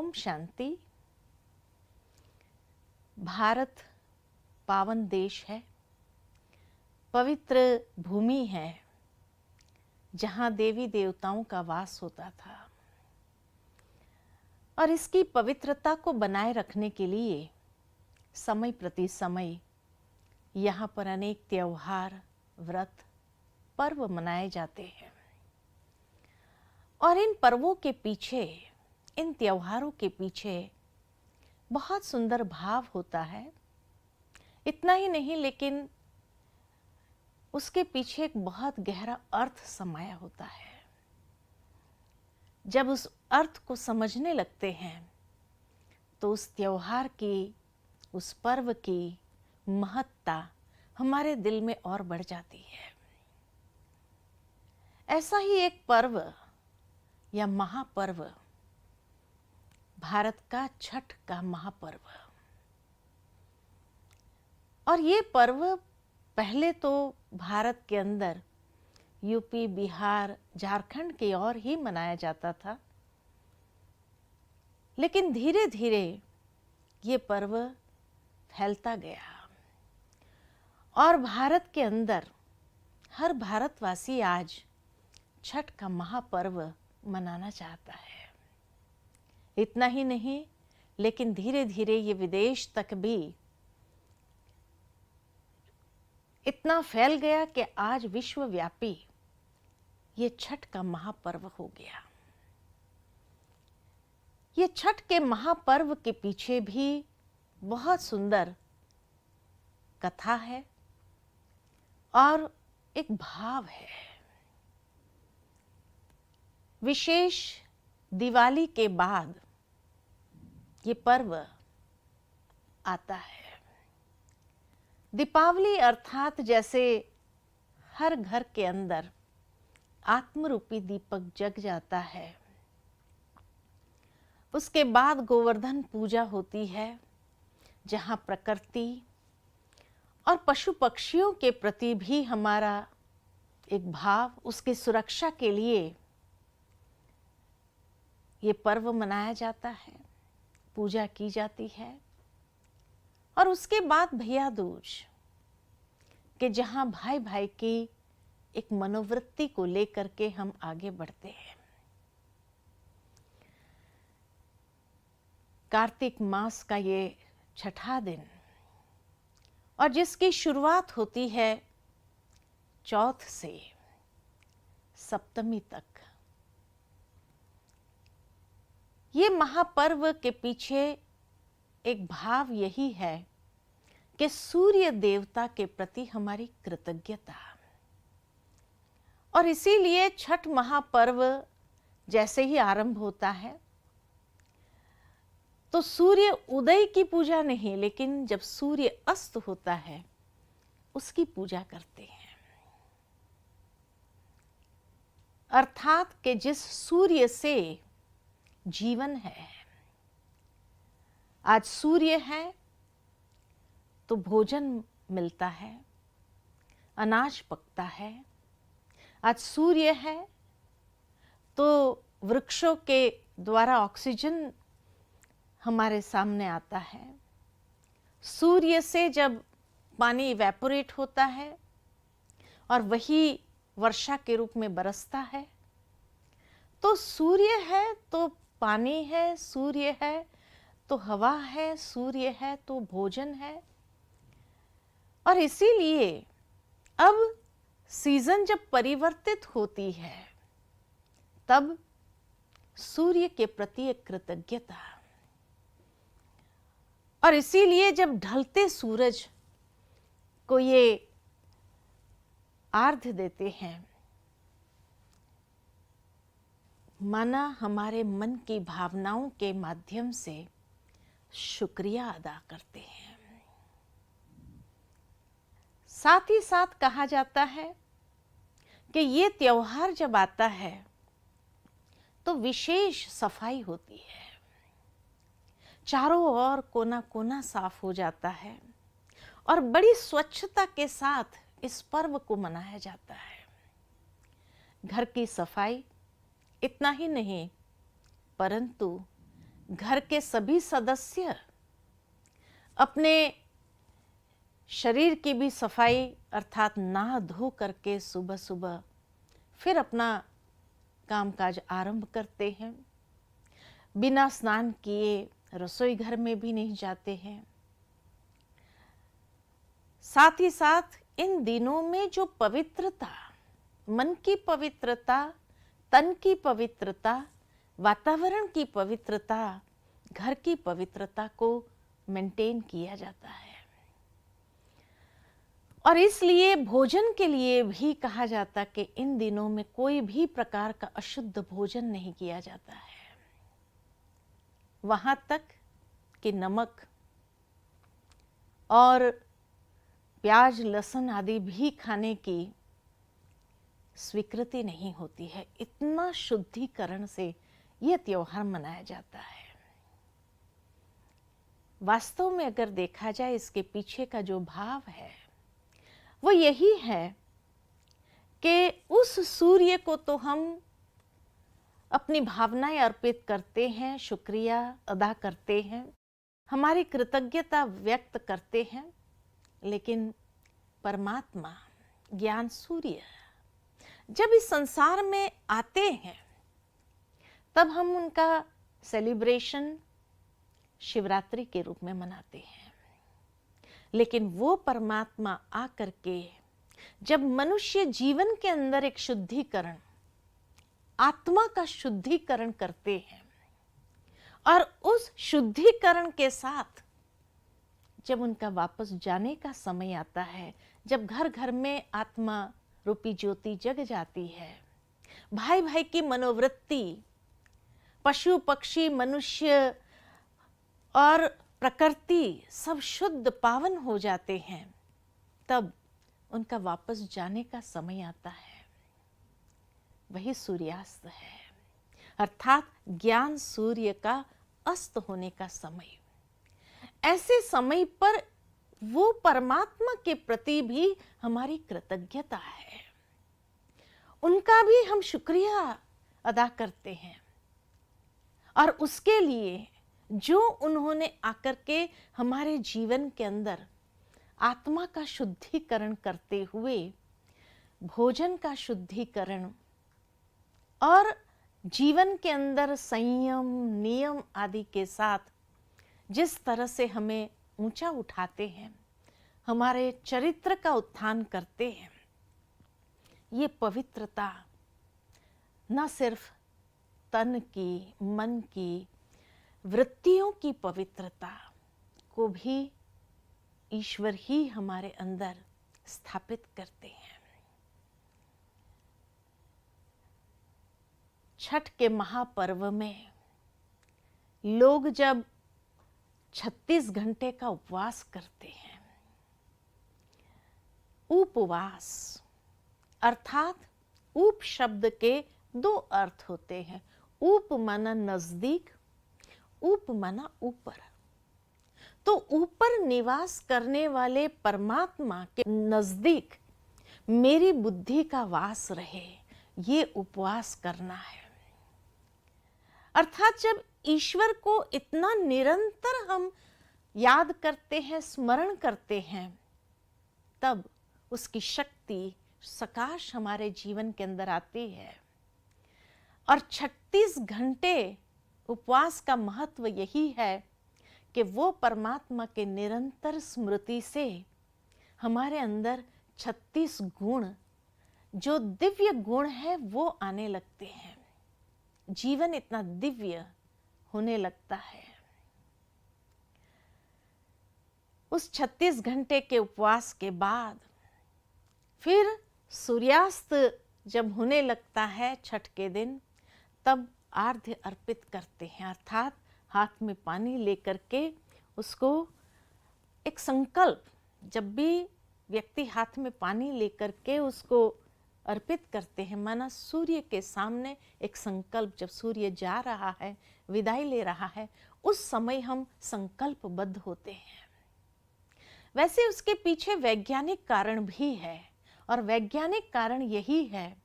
ओम शांति। भारत पावन देश है, पवित्र भूमि है जहाँ देवी देवताओं का वास होता था और इसकी पवित्रता को बनाए रखने के लिए समय प्रति समय यहाँ पर अनेक त्योहार, व्रत, पर्व मनाए जाते हैं। और इन पर्वों के पीछे, इन त्योहारों के पीछे बहुत सुंदर भाव होता है। इतना ही नहीं, लेकिन उसके पीछे एक बहुत गहरा अर्थ समाया होता है। जब उस अर्थ को समझने लगते हैं तो उस त्योहार की, उस पर्व की महत्ता हमारे दिल में और बढ़ जाती है। ऐसा ही एक पर्व या महापर्व भारत का छठ का महापर्व। और ये पर्व पहले तो भारत के अंदर यूपी, बिहार, झारखंड की ओर ही मनाया जाता था, लेकिन धीरे धीरे ये पर्व फैलता गया और भारत के अंदर हर भारतवासी आज छठ का महापर्व मनाना चाहता है। इतना ही नहीं, लेकिन धीरे धीरे ये विदेश तक भी इतना फैल गया कि आज विश्वव्यापी ये छठ का महापर्व हो गया। ये छठ के महापर्व के पीछे भी बहुत सुंदर कथा है और एक भाव है। विशेष दिवाली के बाद ये पर्व आता है। दीपावली अर्थात जैसे हर घर के अंदर आत्मरूपी दीपक जग जाता है, उसके बाद गोवर्धन पूजा होती है, जहाँ प्रकृति और पशु पक्षियों के प्रति भी हमारा एक भाव, उसकी सुरक्षा के लिए ये पर्व मनाया जाता है, पूजा की जाती है। और उसके बाद भैया दूज के जहाँ भाई भाई की एक मनोवृत्ति को लेकर के हम आगे बढ़ते हैं। कार्तिक मास का ये छठा दिन और जिसकी शुरुआत होती है चौथ से सप्तमी तक, ये महापर्व के पीछे एक भाव यही है कि सूर्य देवता के प्रति हमारी कृतज्ञता। और इसीलिए छठ महापर्व जैसे ही आरंभ होता है तो सूर्य उदय की पूजा नहीं, लेकिन जब सूर्य अस्त होता है उसकी पूजा करते हैं। अर्थात कि जिस सूर्य से जीवन है, आज सूर्य है तो भोजन मिलता है, अनाज पकता है। आज सूर्य है तो वृक्षों के द्वारा ऑक्सीजन हमारे सामने आता है। सूर्य से जब पानी इवेपोरेट होता है और वही वर्षा के रूप में बरसता है, तो सूर्य है तो पानी है, सूर्य है तो हवा है, सूर्य है तो भोजन है। और इसीलिए अब सीजन जब परिवर्तित होती है तब सूर्य के प्रति एक कृतज्ञता। और इसीलिए जब ढलते सूरज को ये आर्घ्य देते हैं, माना हमारे मन की भावनाओं के माध्यम से शुक्रिया अदा करते हैं। साथ ही साथ कहा जाता है कि ये त्योहार जब आता है तो विशेष सफाई होती है, चारों ओर कोना कोना साफ हो जाता है और बड़ी स्वच्छता के साथ इस पर्व को मनाया जाता है। घर की सफाई, इतना ही नहीं परंतु घर के सभी सदस्य अपने शरीर की भी सफाई अर्थात नहा धो करके सुबह सुबह फिर अपना कामकाज आरंभ करते हैं। बिना स्नान किए रसोई घर में भी नहीं जाते हैं। साथ ही साथ इन दिनों में जो पवित्रता, मन की पवित्रता, तन की पवित्रता, वातावरण की पवित्रता, घर की पवित्रता को मेंटेन किया जाता है। और इसलिए भोजन के लिए भी कहा जाता कि इन दिनों में कोई भी प्रकार का अशुद्ध भोजन नहीं किया जाता है। वहां तक कि नमक और प्याज लहसुन आदि भी खाने की स्वीकृति नहीं होती है। इतना शुद्धिकरण से यह त्योहार मनाया जाता है। वास्तव में अगर देखा जाए इसके पीछे का जो भाव है वो यही है कि उस सूर्य को तो हम अपनी भावनाएं अर्पित करते हैं, शुक्रिया अदा करते हैं, हमारी कृतज्ञता व्यक्त करते हैं, लेकिन परमात्मा ज्ञान सूर्य जब इस संसार में आते हैं तब हम उनका सेलिब्रेशन शिवरात्रि के रूप में मनाते हैं। लेकिन वो परमात्मा आकर के जब मनुष्य जीवन के अंदर एक शुद्धिकरण, आत्मा का शुद्धिकरण करते हैं और उस शुद्धिकरण के साथ जब उनका वापस जाने का समय आता है, जब घर घर में आत्मा रूपी ज्योति जग जाती है, भाई भाई की मनोवृत्ति, पशु पक्षी मनुष्य और प्रकृति सब शुद्ध पावन हो जाते हैं, तब उनका वापस जाने का समय आता है। वही सूर्यास्त है, अर्थात ज्ञान सूर्य का अस्त होने का समय। ऐसे समय पर वो परमात्मा के प्रति भी हमारी कृतज्ञता है, उनका भी हम शुक्रिया अदा करते हैं और उसके लिए जो उन्होंने आकर के हमारे जीवन के अंदर आत्मा का शुद्धिकरण करते हुए भोजन का शुद्धिकरण और जीवन के अंदर संयम नियम आदि के साथ जिस तरह से हमें ऊंचा उठाते हैं, हमारे चरित्र का उत्थान करते हैं, ये पवित्रता न सिर्फ तन की, मन की, वृत्तियों की पवित्रता को भी ईश्वर ही हमारे अंदर स्थापित करते हैं। छठ के महापर्व में लोग जब 36 घंटे का उपवास करते हैं, उपवास अर्थात उप शब्द के दो अर्थ होते हैं। उप माना नजदीक, उप माना ऊपर। तो ऊपर निवास करने वाले परमात्मा के नजदीक मेरी बुद्धि का वास रहे, ये उपवास करना है। अर्थात जब ईश्वर को इतना निरंतर हम याद करते हैं, स्मरण करते हैं, तब उसकी शक्ति सकाश हमारे जीवन के अंदर आती है। और 36 घंटे उपवास का महत्व यही है कि वो परमात्मा के निरंतर स्मृति से हमारे अंदर 36 गुण, जो दिव्य गुण है, वो आने लगते हैं। जीवन इतना दिव्य होने लगता है। उस 36 घंटे के उपवास के बाद फिर सूर्यास्त जब होने लगता है छठ के दिन, तब आर्घ्य अर्पित करते हैं, अर्थात हाथ में पानी लेकर के उसको एक संकल्प, जब भी व्यक्ति हाथ में पानी लेकर के उसको अर्पित करते हैं, माना सूर्य के सामने एक संकल्प, जब सूर्य जा रहा है, विदाई ले रहा है, उस समय हम संकल्पबद्ध होते हैं। वैसे उसके पीछे वैज्ञानिक कारण भी है, और वैज्ञानिक कारण यही है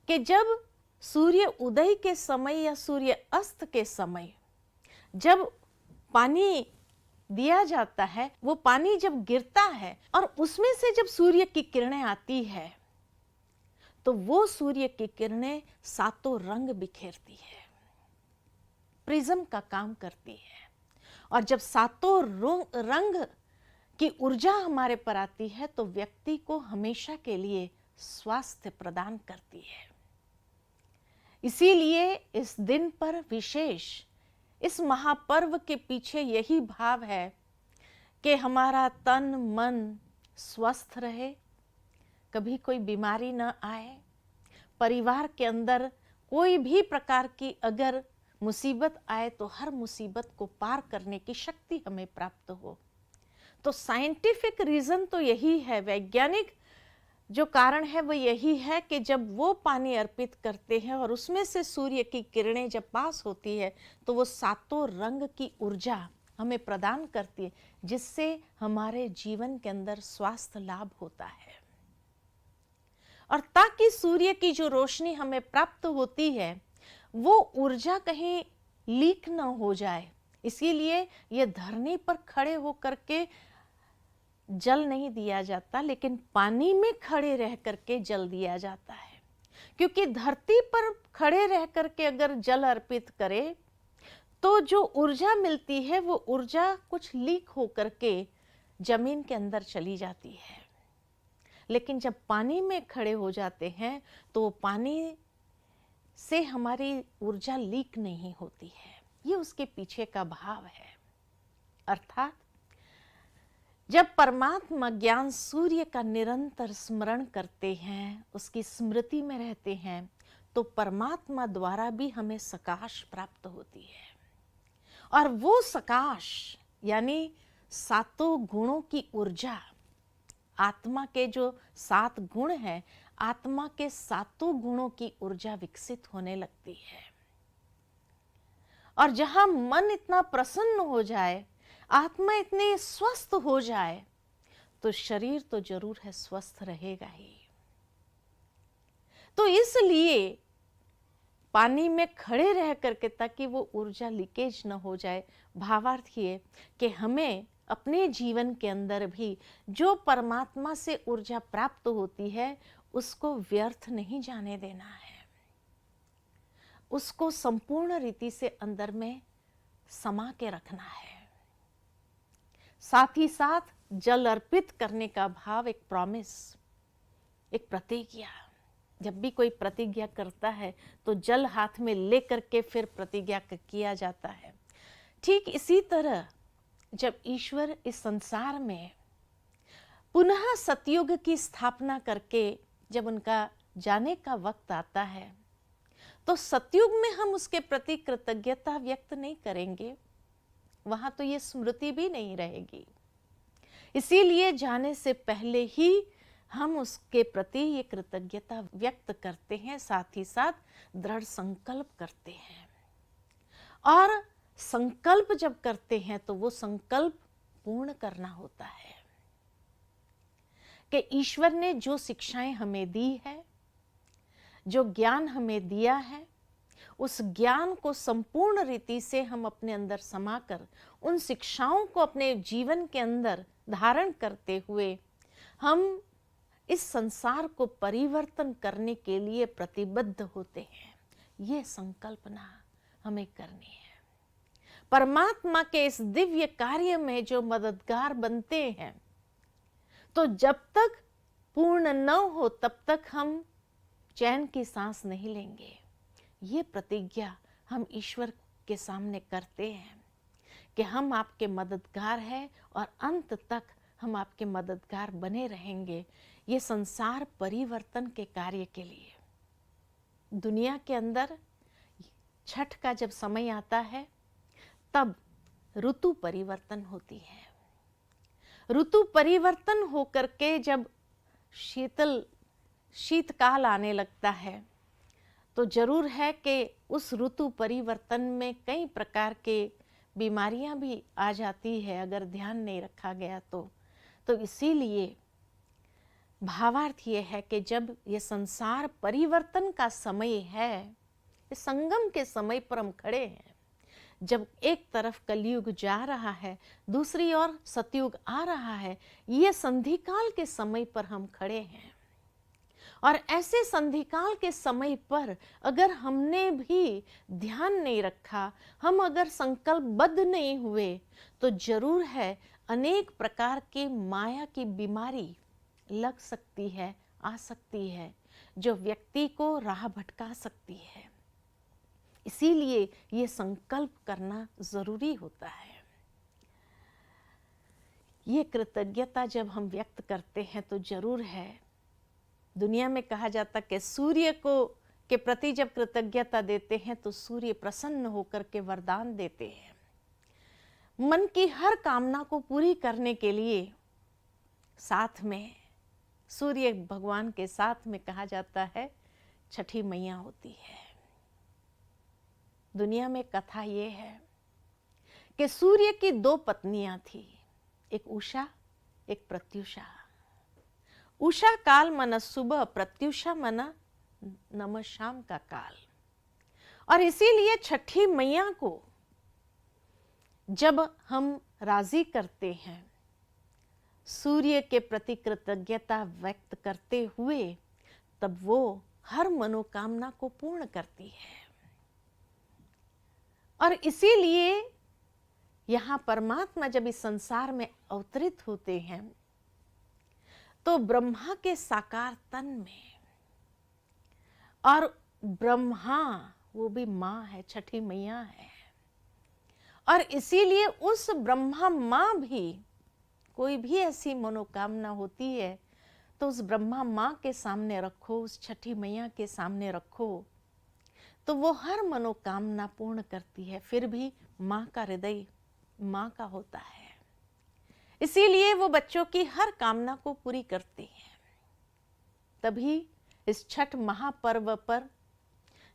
कि जब सूर्य उदय के समय या सूर्य अस्त के समय जब पानी दिया जाता है, वो पानी जब गिरता है और उसमें से जब सूर्य की किरणें आती है तो वो सूर्य की किरणें सातों रंग बिखेरती है, प्रिज्म का काम करती है। और जब सातों रंग की ऊर्जा हमारे पर आती है तो व्यक्ति को हमेशा के लिए स्वास्थ्य प्रदान करती है। इसीलिए इस दिन पर विशेष, इस महापर्व के पीछे यही भाव है कि हमारा तन मन स्वस्थ रहे, कभी कोई बीमारी न आए, परिवार के अंदर कोई भी प्रकार की अगर मुसीबत आए तो हर मुसीबत को पार करने की शक्ति हमें प्राप्त हो। तो साइंटिफिक रीजन तो यही है, वैज्ञानिक जो कारण है वो यही है कि जब वो पानी अर्पित करते हैं और उसमें से सूर्य की किरणें जब पास होती है तो वो सातों रंग की ऊर्जा हमें प्रदान करती है, जिससे हमारे जीवन के अंदर स्वास्थ्य लाभ होता है। और ताकि सूर्य की जो रोशनी हमें प्राप्त होती है वो ऊर्जा कहीं लीक न हो जाए, इसीलिए ये धरनी पर खड़े होकर के जल नहीं दिया जाता, लेकिन पानी में खड़े रह करके जल दिया जाता है। क्योंकि धरती पर खड़े रह करके अगर जल अर्पित करे तो जो ऊर्जा मिलती है वो ऊर्जा कुछ लीक होकर के जमीन के अंदर चली जाती है। लेकिन जब पानी में खड़े हो जाते हैं तो पानी से हमारी ऊर्जा लीक नहीं होती है। ये उसके पीछे का भाव है। अर्थात जब परमात्मा ज्ञान सूर्य का निरंतर स्मरण करते हैं, उसकी स्मृति में रहते हैं, तो परमात्मा द्वारा भी हमें सकाश प्राप्त होती है। और वो सकाश यानी सातों गुणों की ऊर्जा, आत्मा के जो 7 गुण हैं, आत्मा के सातों गुणों की ऊर्जा विकसित होने लगती है। और जहां मन इतना प्रसन्न हो जाए, आत्मा इतनी स्वस्थ हो जाए, तो शरीर तो जरूर है स्वस्थ रहेगा ही। तो इसलिए पानी में खड़े रह करके, ताकि वो ऊर्जा लीकेज न हो जाए, भावार्थ ये कि हमें अपने जीवन के अंदर भी जो परमात्मा से ऊर्जा प्राप्त होती है उसको व्यर्थ नहीं जाने देना है, उसको संपूर्ण रीति से अंदर में समा के रखना है। साथ ही साथ जल अर्पित करने का भाव एक प्रॉमिस, एक प्रतिज्ञा। जब भी कोई प्रतिज्ञा करता है तो जल हाथ में लेकर के फिर प्रतिज्ञा किया जाता है। ठीक इसी तरह जब ईश्वर इस संसार में पुनः सतयुग की स्थापना करके जब उनका जाने का वक्त आता है तो सतयुग में हम उसके प्रति कृतज्ञता व्यक्त नहीं करेंगे, वहां तो ये स्मृति भी नहीं रहेगी। इसीलिए जाने से पहले ही हम उसके प्रति ये कृतज्ञता व्यक्त करते हैं, साथ ही साथ दृढ़ संकल्प करते हैं। और संकल्प जब करते हैं तो वो संकल्प पूर्ण करना होता है कि ईश्वर ने जो शिक्षाएं हमें दी है, जो ज्ञान हमें दिया है, उस ज्ञान को संपूर्ण रीति से हम अपने अंदर समाकर उन शिक्षाओं को अपने जीवन के अंदर धारण करते हुए हम इस संसार को परिवर्तन करने के लिए प्रतिबद्ध होते हैं। ये संकल्पना हमें करनी है। परमात्मा के इस दिव्य कार्य में जो मददगार बनते हैं, तो जब तक पूर्ण न हो तब तक हम चैन की सांस नहीं लेंगे। ये प्रतिज्ञा हम ईश्वर के सामने करते हैं कि हम आपके मददगार हैं और अंत तक हम आपके मददगार बने रहेंगे, ये संसार परिवर्तन के कार्य के लिए। दुनिया के अंदर छठ का जब समय आता है तब ऋतु परिवर्तन होती है। ऋतु परिवर्तन होकर के जब शीतकाल आने लगता है तो जरूर है कि उस ऋतु परिवर्तन में कई प्रकार के बीमारियां भी आ जाती है अगर ध्यान नहीं रखा गया तो इसीलिए भावार्थ ये है कि जब ये संसार परिवर्तन का समय है, इस संगम के समय पर हम खड़े हैं, जब एक तरफ कलयुग जा रहा है, दूसरी ओर सतयुग आ रहा है, ये संधिकाल के समय पर हम खड़े हैं। और ऐसे संधिकाल के समय पर अगर हमने भी ध्यान नहीं रखा, हम अगर संकल्पबद्ध नहीं हुए, तो जरूर है अनेक प्रकार की माया की बीमारी लग सकती है, आ सकती है, जो व्यक्ति को राह भटका सकती है। इसीलिए ये संकल्प करना जरूरी होता है। ये कृतज्ञता जब हम व्यक्त करते हैं तो जरूर है, दुनिया में कहा जाता कि सूर्य को के प्रति जब कृतज्ञता देते हैं तो सूर्य प्रसन्न होकर के वरदान देते हैं। मन की हर कामना को पूरी करने के लिए साथ में सूर्य भगवान के साथ में कहा जाता है छठी मैया होती है। दुनिया में कथा ये है कि सूर्य की 2 पत्नियां थी, एक उषा, एक प्रत्युषा। उषा काल मन सुबह, प्रत्युषा मन नम शाम का काल। और इसीलिए छठी मैया को जब हम राजी करते हैं, सूर्य के प्रति कृतज्ञता व्यक्त करते हुए, तब वो हर मनोकामना को पूर्ण करती है। और इसीलिए यहाँ परमात्मा जब इस संसार में अवतरित होते हैं तो ब्रह्मा के साकार तन में, और ब्रह्मा वो भी माँ है, छठी मैया है। और इसीलिए उस ब्रह्मा माँ भी, कोई भी ऐसी मनोकामना होती है तो उस ब्रह्मा माँ के सामने रखो, उस छठी मैया के सामने रखो, तो वो हर मनोकामना पूर्ण करती है। फिर भी माँ का हृदय माँ का होता है, इसीलिए वो बच्चों की हर कामना को पूरी करती है। तभी इस छठ महापर्व पर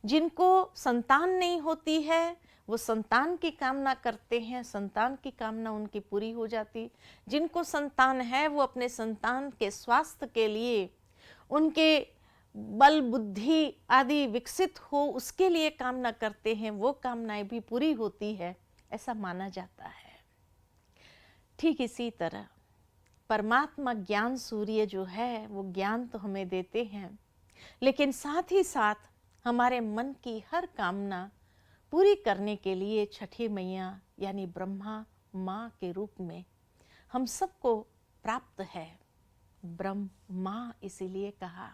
जिनको संतान नहीं होती है, वो संतान की कामना करते हैं, संतान की कामना उनकी पूरी हो जाती। जिनको संतान है वो अपने संतान के स्वास्थ्य के लिए, उनके बल बुद्धि आदि विकसित हो, उसके लिए कामना करते हैं, वो कामनाएं भी पूरी होती है, ऐसा माना जाता है। ठीक इसी तरह परमात्मा ज्ञान सूर्य जो है वो ज्ञान तो हमें देते हैं, लेकिन साथ ही साथ हमारे मन की हर कामना पूरी करने के लिए छठी मैया यानी ब्रह्मा माँ के रूप में हम सबको प्राप्त है। ब्रह्मा इसीलिए कहा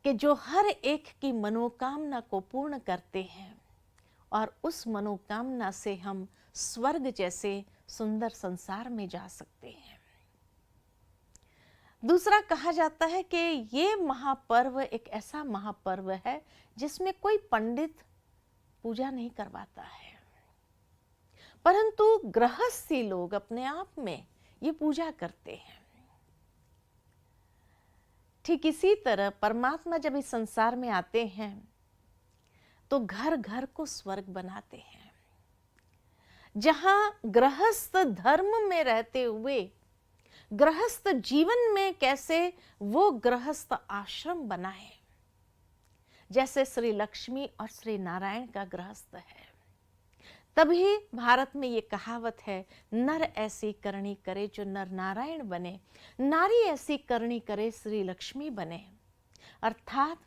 कि जो हर एक की मनोकामना को पूर्ण करते हैं और उस मनोकामना से हम स्वर्ग जैसे सुंदर संसार में जा सकते हैं। दूसरा कहा जाता है कि ये महापर्व एक ऐसा महापर्व है जिसमें कोई पंडित पूजा नहीं करवाता है, परंतु गृहस्थी लोग अपने आप में ये पूजा करते हैं। ठीक इसी तरह परमात्मा जब इस संसार में आते हैं तो घर घर को स्वर्ग बनाते हैं। जहां गृहस्थ धर्म में रहते हुए गृहस्थ जीवन में कैसे वो गृहस्थ आश्रम बनाए, जैसे श्री लक्ष्मी और श्री नारायण का गृहस्थ है। तभी भारत में ये कहावत है, नर ऐसी करनी करे जो नर नारायण बने, नारी ऐसी करनी करे श्री लक्ष्मी बने। अर्थात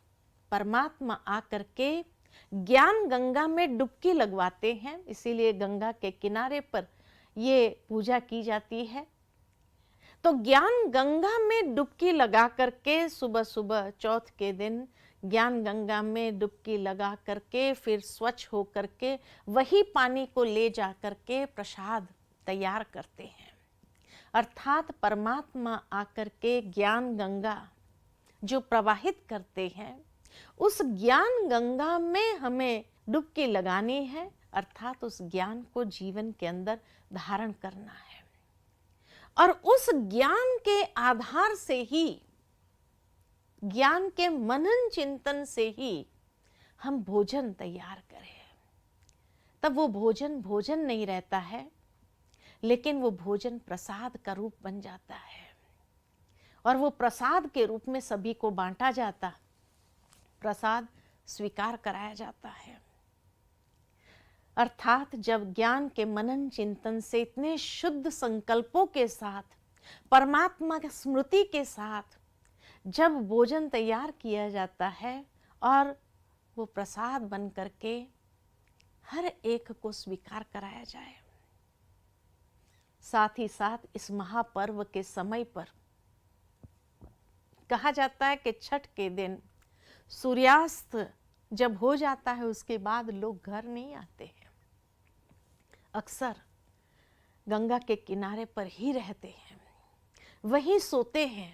परमात्मा आकर के ज्ञान गंगा में डुबकी लगवाते हैं, इसीलिए गंगा के किनारे पर ये पूजा की जाती है। तो ज्ञान गंगा में डुबकी लगा करके सुबह सुबह चौथ के दिन ज्ञान गंगा में डुबकी लगा करके फिर स्वच्छ हो करके वही पानी को ले जा करके प्रसाद तैयार करते हैं। अर्थात परमात्मा आकर के ज्ञान गंगा जो प्रवाहित करते हैं, उस ज्ञान गंगा में हमें डुबकी लगानी है, अर्थात उस ज्ञान को जीवन के अंदर धारण करना है। और उस ज्ञान के आधार से ही, ज्ञान के मनन चिंतन से ही हम भोजन तैयार करें, तब वो भोजन भोजन नहीं रहता है, लेकिन वो भोजन प्रसाद का रूप बन जाता है और वो प्रसाद के रूप में सभी को बांटा जाता, प्रसाद स्वीकार कराया जाता है। अर्थात जब ज्ञान के मनन चिंतन से इतने शुद्ध संकल्पों के साथ, परमात्मा की स्मृति के साथ जब भोजन तैयार किया जाता है और वो प्रसाद बन करके हर एक को स्वीकार कराया जाए, साथ ही साथ इस महापर्व के समय पर कहा जाता है कि छठ के दिन सूर्यास्त जब हो जाता है उसके बाद लोग घर नहीं आते हैं, अक्सर गंगा के किनारे पर ही रहते हैं, वहीं सोते हैं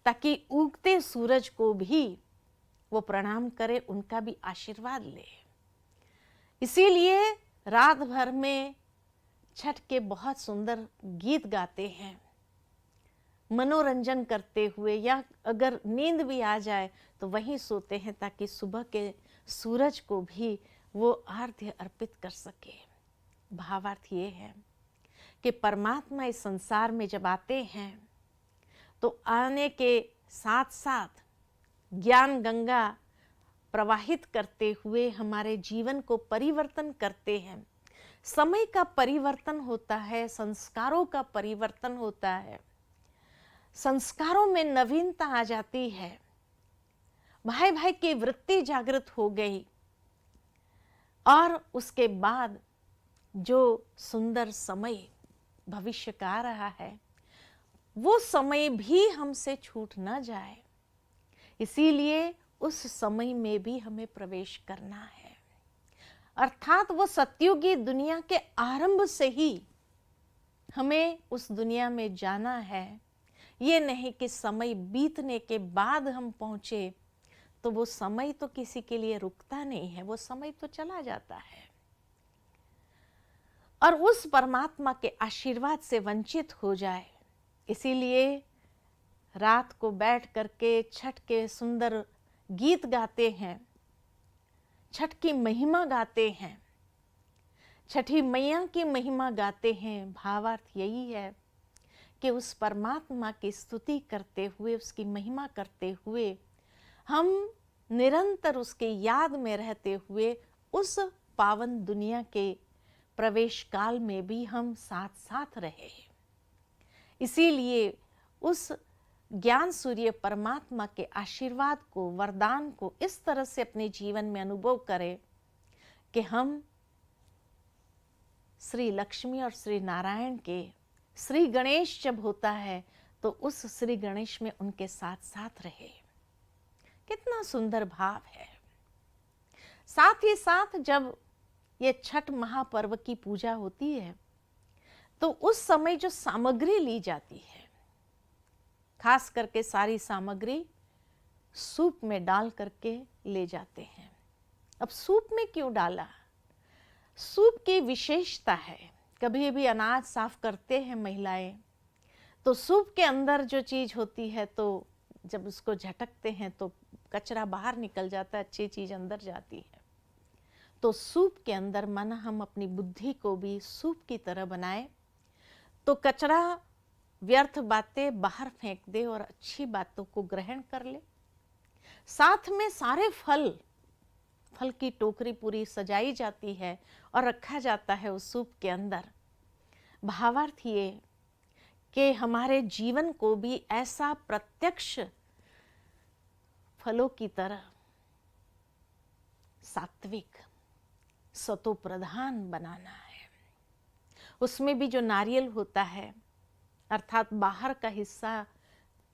ताकि उगते सूरज को भी वो प्रणाम करे, उनका भी आशीर्वाद ले। इसीलिए रात भर में छठ के बहुत सुंदर गीत गाते हैं, मनोरंजन करते हुए, या अगर नींद भी आ जाए तो वहीं सोते हैं ताकि सुबह के सूरज को भी वो आर्घ्य अर्पित कर सके। भावार्थ ये है कि परमात्मा इस संसार में जब आते हैं तो आने के साथ साथ ज्ञान गंगा प्रवाहित करते हुए हमारे जीवन को परिवर्तन करते हैं। समय का परिवर्तन होता है, संस्कारों का परिवर्तन होता है, संस्कारों में नवीनता आ जाती है, भाई भाई की वृत्ति जागृत हो गई, और उसके बाद जो सुंदर समय भविष्य का आ रहा है वो समय भी हमसे छूट न जाए, इसीलिए उस समय में भी हमें प्रवेश करना है। अर्थात वो सतयुगी दुनिया के आरंभ से ही हमें उस दुनिया में जाना है, ये नहीं कि समय बीतने के बाद हम पहुंचे, तो वो समय तो किसी के लिए रुकता नहीं है, वो समय तो चला जाता है। और उस परमात्मा के आशीर्वाद से वंचित हो जाए, इसीलिए रात को बैठ करके छठ के सुंदर गीत गाते हैं, छठ की महिमा गाते हैं, छठी मैया की महिमा गाते हैं। भावार्थ यही है कि उस परमात्मा की स्तुति करते हुए, उसकी महिमा करते हुए, हम निरंतर उसके याद में रहते हुए उस पावन दुनिया के प्रवेश काल में भी हम साथ साथ रहे। इसीलिए उस ज्ञान सूर्य परमात्मा के आशीर्वाद को, वरदान को इस तरह से अपने जीवन में अनुभव करें कि हम श्री लक्ष्मी और श्री नारायण के, श्री गणेश जब होता है तो उस श्री गणेश में उनके साथ साथ रहे। कितना सुंदर भाव है। साथ ही साथ जब ये छठ महापर्व की पूजा होती है तो उस समय जो सामग्री ली जाती है, खास करके सारी सामग्री सूप में डाल करके ले जाते हैं। अब सूप में क्यों डाला? सूप की विशेषता है, कभी भी अनाज साफ करते हैं महिलाएं तो सूप के अंदर जो चीज होती है, तो जब उसको झटकते हैं तो कचरा बाहर निकल जाता है, अच्छी चीज अंदर जाती है। तो सूप के अंदर माना हम अपनी बुद्धि को भी सूप की तरह बनाए तो कचरा, व्यर्थ बातें बाहर फेंक दे और अच्छी बातों को ग्रहण कर ले। साथ में सारे फल की टोकरी पूरी सजाई जाती है और रखा जाता है उस सूप के अंदर। भावार्थ ये कि हमारे जीवन को भी ऐसा प्रत्यक्ष फलों की तरह सात्विक, सतो प्रधान बनाना है। उसमें भी जो नारियल होता है, अर्थात बाहर का हिस्सा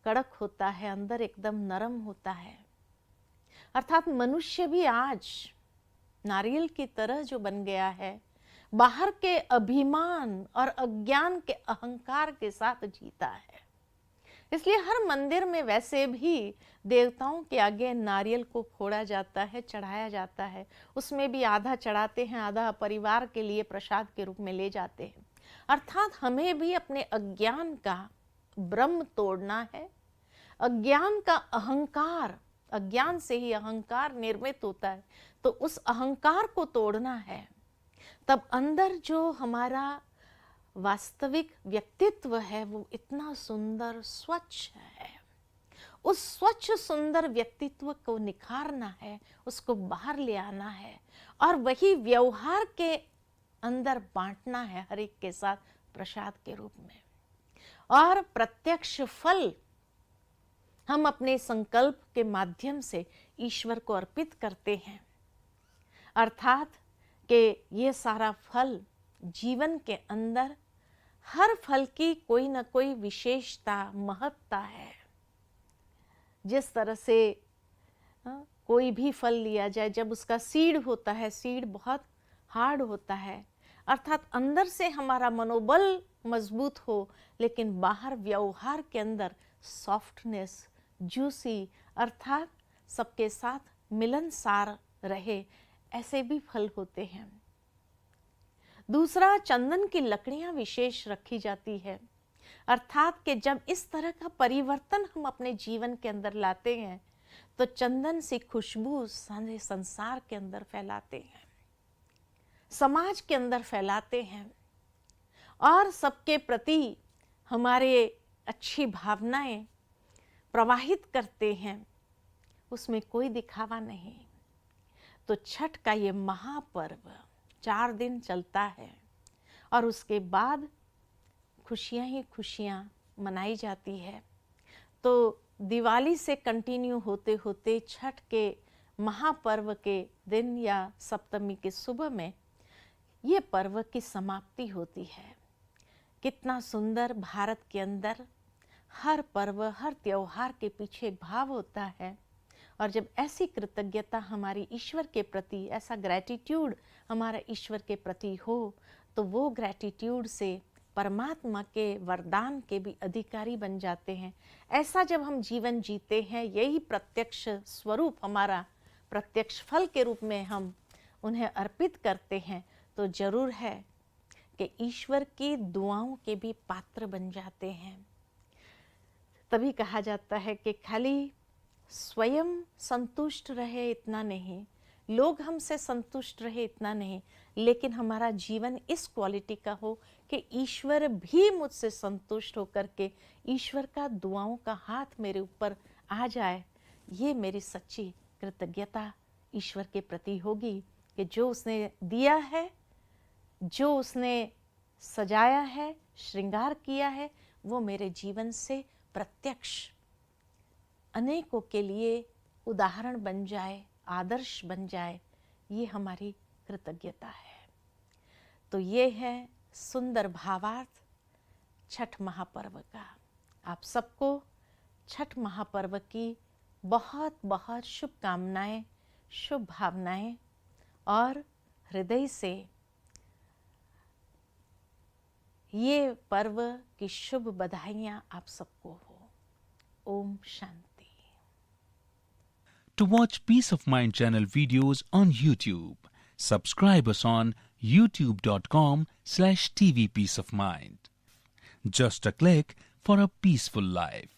कड़क होता है, अंदर एकदम नरम होता है। अर्थात मनुष्य भी आज नारियल की तरह जो बन गया है, बाहर के अभिमान और अज्ञान के अहंकार के साथ जीता है। इसलिए हर मंदिर में वैसे भी देवताओं के आगे नारियल को फोड़ा जाता है, चढ़ाया जाता है। उसमें भी आधा चढ़ाते हैं, आधा परिवार के लिए प्रसाद के रूप में ले जाते हैं। अर्थात हमें भी अपने अज्ञान का ब्रह्म तोड़ना है। अज्ञान का अहंकार, अज्ञान से ही अहंकार निर्मित होता है, तो उस अहंकार को तोड़ना है। तब अंदर जो हमारा वास्तविक व्यक्तित्व है वो इतना सुंदर स्वच्छ है, उस स्वच्छ सुंदर व्यक्तित्व को निखारना है, उसको बाहर ले आना है। और वही व्यवहार के अंदर बांटना है हर एक के साथ प्रसाद के रूप में। और प्रत्यक्ष फल हम अपने संकल्प के माध्यम से ईश्वर को अर्पित करते हैं, अर्थात कि ये सारा फल जीवन के अंदर हर फल की कोई ना कोई विशेषता महत्ता है। जिस तरह से कोई भी फल लिया जाए, जब उसका सीड होता है, सीड बहुत हार्ड होता है, अर्थात अंदर से हमारा मनोबल मजबूत हो, लेकिन बाहर व्यवहार के अंदर सॉफ्टनेस, जूसी, अर्थात सबके साथ मिलनसार रहे, ऐसे भी फल होते हैं। दूसरा, चंदन की लकड़ियां विशेष रखी जाती है, अर्थात कि जब इस तरह का परिवर्तन हम अपने जीवन के अंदर लाते हैं तो चंदन सी खुशबू सारे संसार के अंदर फैलाते हैं, समाज के अंदर फैलाते हैं और सबके प्रति हमारे अच्छी भावनाएं प्रवाहित करते हैं, उसमें कोई दिखावा नहीं। तो छठ का ये महापर्व 4 दिन चलता है और उसके बाद खुशियां ही खुशियां मनाई जाती है। तो दिवाली से कंटिन्यू होते होते छठ के महापर्व के दिन या सप्तमी के सुबह में ये पर्व की समाप्ति होती है। कितना सुंदर भारत के अंदर हर पर्व, हर त्योहार के पीछे एक भाव होता है, और जब ऐसी कृतज्ञता हमारी ईश्वर के प्रति, ऐसा ग्रैटिट्यूड हमारा ईश्वर के प्रति हो, तो वो ग्रैटिट्यूड से परमात्मा के वरदान के भी अधिकारी बन जाते हैं। ऐसा जब हम जीवन जीते हैं, यही प्रत्यक्ष स्वरूप हमारा प्रत्यक्ष फल के रूप में हम उन्हें अर्पित करते हैं, तो जरूर है कि ईश्वर की दुआओं के भी पात्र बन जाते हैं। तभी कहा जाता है कि खाली स्वयं संतुष्ट रहे इतना नहीं, लोग हमसे संतुष्ट रहे इतना नहीं, लेकिन हमारा जीवन इस क्वालिटी का हो कि ईश्वर भी मुझसे संतुष्ट होकर के ईश्वर का दुआओं का हाथ मेरे ऊपर आ जाए। ये मेरी सच्ची कृतज्ञता ईश्वर के प्रति होगी कि जो उसने दिया है, जो उसने सजाया है, श्रृंगार किया है, वो मेरे जीवन से प्रत्यक्ष अनेकों के लिए उदाहरण बन जाए, आदर्श बन जाए। ये हमारी कृतज्ञता है। तो ये है सुंदर भावार्थ छठ महापर्व का। आप सबको छठ महापर्व की बहुत बहुत शुभकामनाएं, शुभ भावनाएं और हृदय से ये पर्व की शुभ बधाइयां आप सबको हो। Om Shanti. To watch Peace of Mind channel videos on YouTube, subscribe us on youtube.com/tvpeaceofmind. Just a click for a peaceful life.